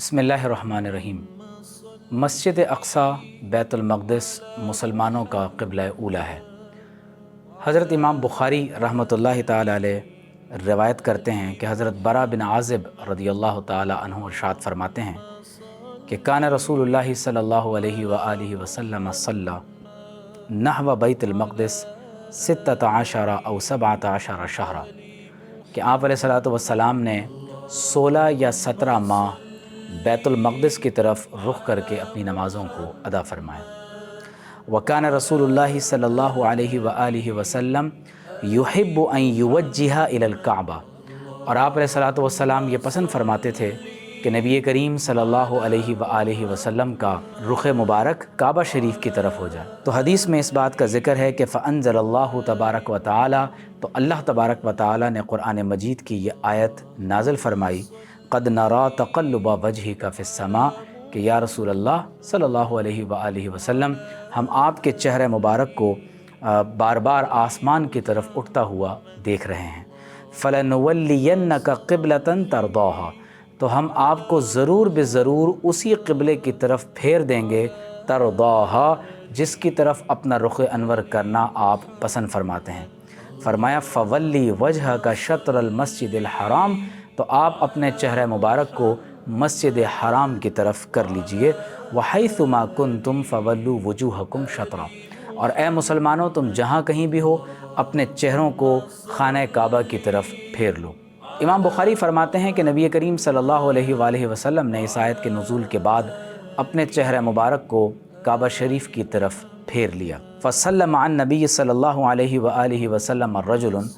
बिस्मिल्लाहिर्रहमानिर्रहीम। मस्जिद अक़सा बैतुल मक़दिस मुसलमानों का क़िबला ऊला है। हज़रत इमाम बुख़ारी रहमतुल्लाहि ताला अलैह रिवायत करते हैं कि हज़रत बरा बिन आज़िब रदियल्लाहु ताला अन्हु इरशाद फरमाते हैं कि कान रसूलुल्लाहि सल्लल्लाहु अलैहि व आलिहि वसल्लम सल्ला नहव बैतुल मक़दिस सित्तत अशरा औ सबअत अशरा शहरा, कि आप अलैहिस्सलातु वस्सलाम ने 16 या 17 माह बैतुल मक़दिस की तरफ रुख़ करके अपनी नमाज़ों को अदा फ़रमाया। वकान रसूलुल्लाहि सल्लल्लाहु अलैहि व आलिहि वसल्लम युहिब्बु अन युवज्जिहा इलल काबा, और आप अलैहिस्सलातु वस्सलाम ये पसंद फरमाते थे कि नबी करीम सल्लल्लाहु अलैहि व आलिहि वसल्लम का रुख़ मुबारक काबा शरीफ की तरफ हो जाए। तो हदीस में इस बात का ज़िक्र है कि फ़अंज़लल्लाहु तबारक व तआला, तो अल्लाह तबारक व तआला ने कुरान मजीद की ये आयत नाज़िल फरमाई, क़द नरा तक़ल्लुब वजहिका फ़िस्समा, कि या रसूल अल्लाह सल्लल्लाहु अलैहि व आलिहि वसल्लम, हम आपके चेहरे मुबारक को बार बार आसमान की तरफ उठता हुआ देख रहे हैं। फ़लनुवल्लियन्नका क़िबलतन तरदाहा, तो हम आपको ज़रूर बेज़रूर उसी क़िबले की तरफ फेर देंगे, तरदाहा, जिसकी तरफ अपना रुख़ अनवर करना आप पसंद फरमाते हैं। फरमाया फ़वल्ली वजहका शत्रल मस्जिदिल हराम, तो आप अपने चेहरे मुबारक को मस्जिद हराम की तरफ कर लीजिए। वहैथुमा कुन्तुम फ़वल्लू वजूहकुम शत्रा, और ए मुसलमानों, तुम जहाँ कहीं भी हो अपने चेहरों को खाने काबा की तरफ फेर लो। इमाम बुख़ारी फरमाते हैं कि नबी करीम सल्लल्लाहु अलैहि वसल्लम ने इस आयत के नुज़ूल के बाद अपने चेहरे मुबारक को काबा शरीफ की तरफ फेर लिया। फ़सल्लम अन नबी सल्लल्लाहु अलैहि व आलिहि वसल्लम रजुलन,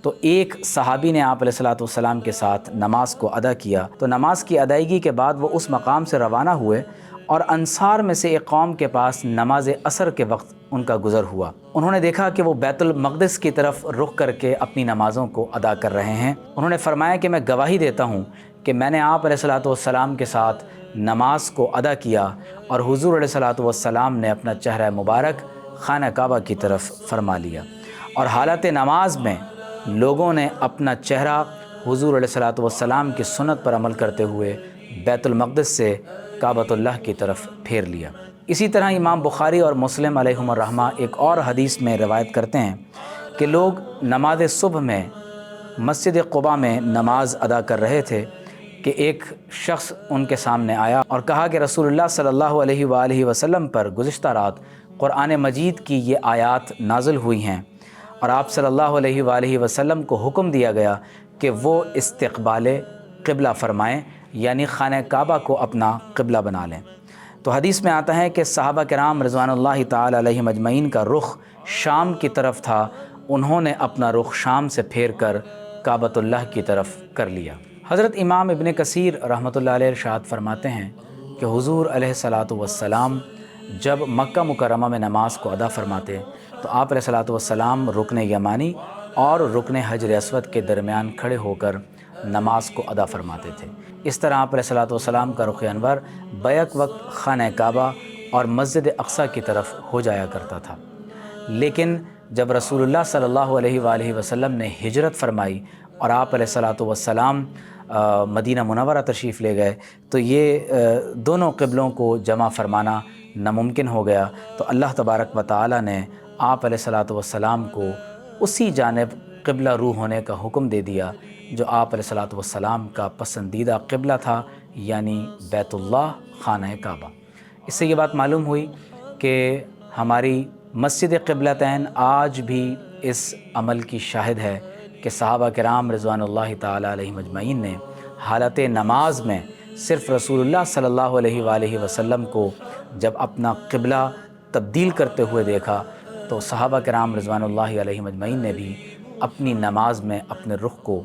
तो एक सहाबी ने आप अलैहिस्सलातु वस्सलाम के साथ नमाज को अदा किया। तो नमाज की अदायगी के बाद वो उस मकाम से रवाना हुए और अंसार में से एक कौम के पास नमाज असर के वक्त उनका गुज़र हुआ। उन्होंने देखा कि वो बैतुल मक़दिस की तरफ रुख़ करके अपनी नमाज़ों को अदा कर रहे हैं। उन्होंने फरमाया कि मैं गवाही देता हूँ कि मैंने आप अलैहिस्सलातु वस्सलाम के साथ नमाज को अदा किया और हुज़ूर अलैहिस्सलातु वस्सलाम ने अपना चेहरा मुबारक खाना काबा की तरफ फरमा लिया, और हालत नमाज में लोगों ने अपना चेहरा हुज़ूर अलैहिस्सलातु वस्सलाम की सुन्नत पर अमल करते हुए बैतुल मक़दिस से काबतुल्लाह की तरफ फेर लिया। इसी तरह इमाम बुख़ारी और मुस्लिम अलैहिमुर रहमा एक और हदीस में रिवायत करते हैं कि लोग नमाज सुबह में मस्जिद क़ुबा में नमाज अदा कर रहे थे कि एक शख्स उनके सामने आया और कहा कि रसूलुल्लाह सल्लल्लाहु अलैहि व आलिहि वसल्लम पर गुज़िश्ता रात कुरान मजीद की ये आयात नाज़िल हुई हैं, और आप सल्लल्लाहु अलैहि व आलिहि वसल्लम को हुक्म दिया गया कि वो इस्तिक़बाल क़िबला फ़रमाएँ, यानी खाने काबा को अपना क़िबला बना लें। तो हदीस में आता है कि सहाबा किराम रिज़वानुल्लाहि ताला अलैहिम अजमईन का रुख़ शाम की तरफ था। उन्होंने अपना रुख़ शाम से फेर कर काबतुल्लाह की तरफ कर लिया। हज़रत इमाम इब्न कसीर रहमतुल्लाह अलैह इरशाद फरमाते हैं कि हुज़ूर अलैहिस्सलातु वस्सलाम जब मक्का मुकर्रमा में नमाज को अदा फरमाते तो आप अलैहिस्सलातु वस्सलाम रुकन यमानी और रुकन हजर अस्वद के दरमियान खड़े होकर नमाज को अदा फरमाते थे। इस तरह आप अलैहिस्सलातु वस्सलाम का रुख़ अनवर बैक वक्त खाना काबा और मस्जिद अक़सा की तरफ हो जाया करता था। लेकिन जब रसूलुल्लाह सल्लल्लाहु अलैहि वसल्लम ने हिजरत फरमाई और आप अलैहिस्सलातु वस्सलाम मदीना मुनव्वरा तशरीफ़ ले गए, तो ये दोनों क़िबलों को जमा फ़रमाना नामुमकिन हो गया। तो अल्लाह तबारक व तआला ने आप अलैहिस्सलातु वस्सलाम को उसी जानिब क़िबला रू होने का हुक्म दे दिया जो आप अलैहिस्सलातु वस्सलाम का पसंदीदा क़िबला था, यानी बैतुल्लाह खाना काबा। इससे ये बात मालूम हुई कि हमारी मस्जिद क़िबलतैन आज भी इस अमल की शाहिद है कि सहाबा किराम रिज़वानुल्लाहि ताला अलैहिम अजमईन ने हालत नमाज में सिर्फ़ रसूलुल्लाह सल्लल्लाहु अलैहि वसल्लम को जब अपना क़िबला तब्दील करते हुए देखा तो सहाबा किराम रिज़वानुल्लाहि अलैहिम अजमईन ने भी अपनी नमाज में अपने रुख़ को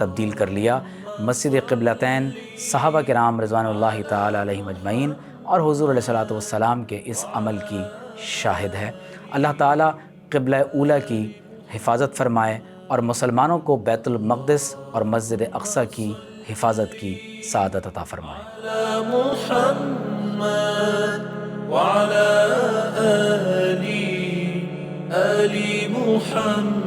तब्दील कर लिया। मस्जिद क़िबलतैन सहाबा किराम रिज़वानुल्लाहि ताला अलैहिम अजमईन और हुज़ूर अलैहिस्सलातु वस्सलाम के इस अमल की शाहिद है। अल्लाह ताला क़िबला ऊला की हिफाजत फ़रमाए और मुसलमानों को बैतुल मक़दिस और मस्जिद अक़सा की हिफाजत की सआदत अता फ़रमाए। आली मुहम्मद।